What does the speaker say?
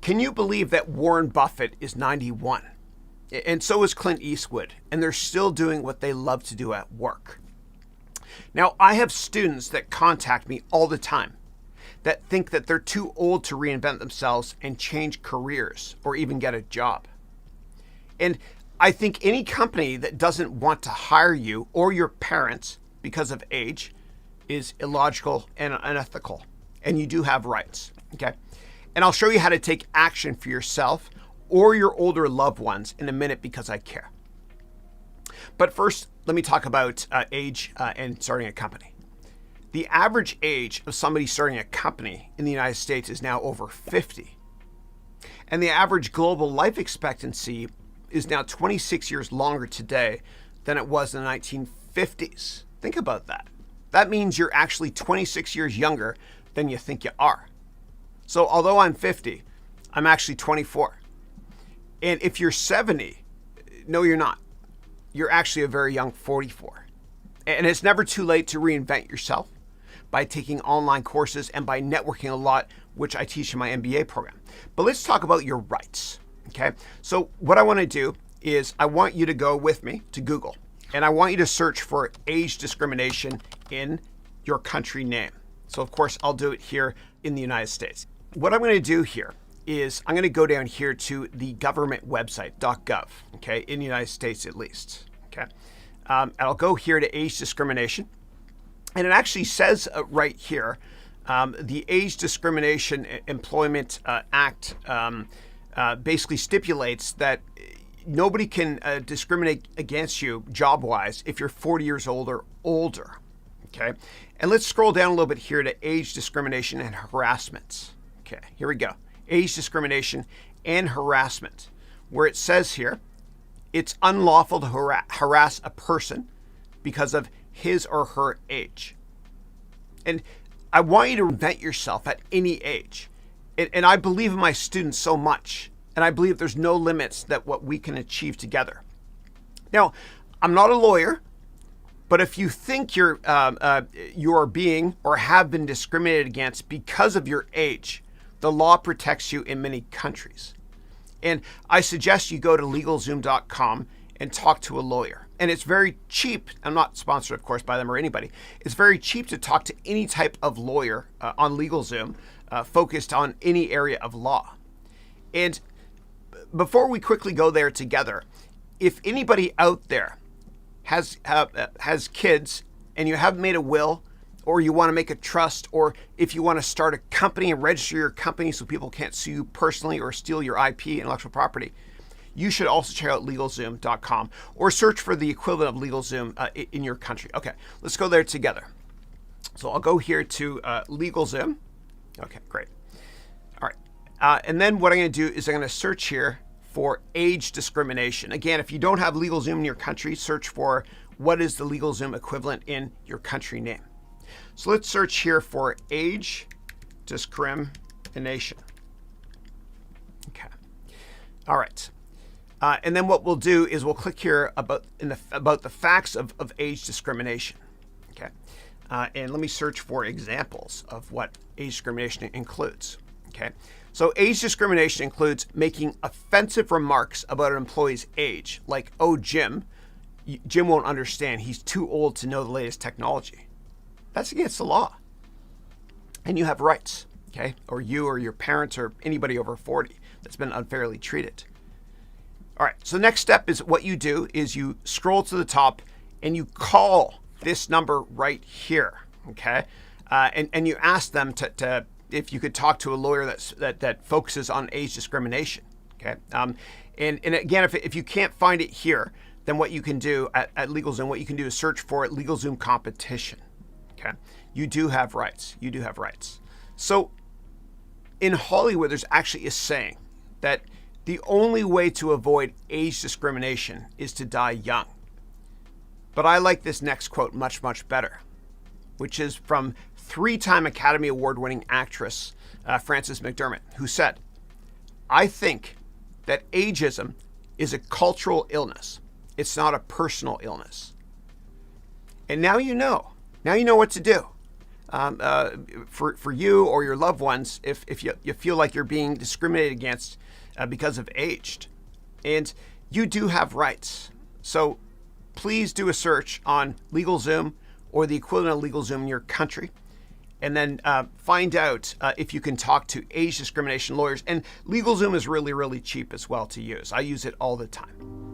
Can you believe that Warren Buffett is 91? And so is Clint Eastwood, and they're still doing what they love to do at work. Now, I have students that contact me all the time that think that they're too old to reinvent themselves and change careers or even get a job. And I think any company that doesn't want to hire you or your parents because of age is illogical and unethical, and you do have rights, okay? And I'll show you how to take action for yourself or your older loved ones in a minute because I care. But first, let me talk about age and starting a company. The average age of somebody starting a company in the United States is now over 50. And the average global life expectancy is now 26 years longer today than it was in the 1950s. Think about that. That means you're actually 26 years younger than you think you are. So although I'm 50, I'm actually 24. And if you're 70, no, you're not. You're actually a very young 44. And it's never too late to reinvent yourself by taking online courses and by networking a lot, which I teach in my MBA program. But let's talk about your rights, okay? So what I want to do is I want you to go with me to Google, and I want you to search for age discrimination in your country name. So of course, I'll do it here in the United States. What I'm going to do here is I'm going to go down here to the government website, .gov, okay, in the United States at least, okay? And I'll go here to age discrimination. And it actually says right here, the Age Discrimination Employment Act basically stipulates that nobody can discriminate against you job-wise if you're 40 years old or older, okay? And let's scroll down a little bit here to age discrimination and harassment. Okay, here we go. Age discrimination and harassment, where it says here, it's unlawful to harass a person because of his or her age. And I want you to reinvent yourself at any age. And I believe in my students so much, and I believe there's no limits that what we can achieve together. Now, I'm not a lawyer, but if you think you are being or have been discriminated against because of your age, the law protects you in many countries. And I suggest you go to LegalZoom.com and talk to a lawyer. And it's very cheap. I'm not sponsored, of course, by them or anybody. It's very cheap to talk to any type of lawyer on LegalZoom focused on any area of law. And before we quickly go there together, if anybody out there has kids and you haven't made a will, or you want to make a trust, or if you want to start a company and register your company so people can't sue you personally or steal your IP, intellectual property, you should also check out LegalZoom.com or search for the equivalent of LegalZoom in your country. Okay, let's go there together. So I'll go here to LegalZoom. Okay, great. All right. And then what I'm going to do is I'm going to search here for age discrimination. Again, if you don't have LegalZoom in your country, search for what is the LegalZoom equivalent in your country name. So let's search here for age discrimination. Okay. All right. And then what we'll do is we'll click here about the facts of age discrimination. Okay. And let me search for examples of what age discrimination includes. Okay. So age discrimination includes making offensive remarks about an employee's age, like, oh, Jim won't understand. He's too old to know the latest technology. That's against the law. And you have rights, okay? Or you or your parents or anybody over 40 that's been unfairly treated. All right, so the next step is what you do is you scroll to the top and you call this number right here, okay? And you ask them to if you could talk to a lawyer that focuses on age discrimination, okay? And again, if you can't find it here, then what you can do at LegalZoom, what you can do is search for LegalZoom competition. Okay, you do have rights. You do have rights. So in Hollywood, there's actually a saying that the only way to avoid age discrimination is to die young. But I like this next quote much, much better, which is from 3-time Academy Award-winning actress Frances McDermott, who said, I think that ageism is a cultural illness. It's not a personal illness. And now you know. Now you know what to do. for you or your loved ones if you feel like you're being discriminated against because of age. And you do have rights. So please do a search on LegalZoom or the equivalent of LegalZoom in your country, and then find out if you can talk to age discrimination lawyers. And LegalZoom is really, really cheap as well to use. I use it all the time.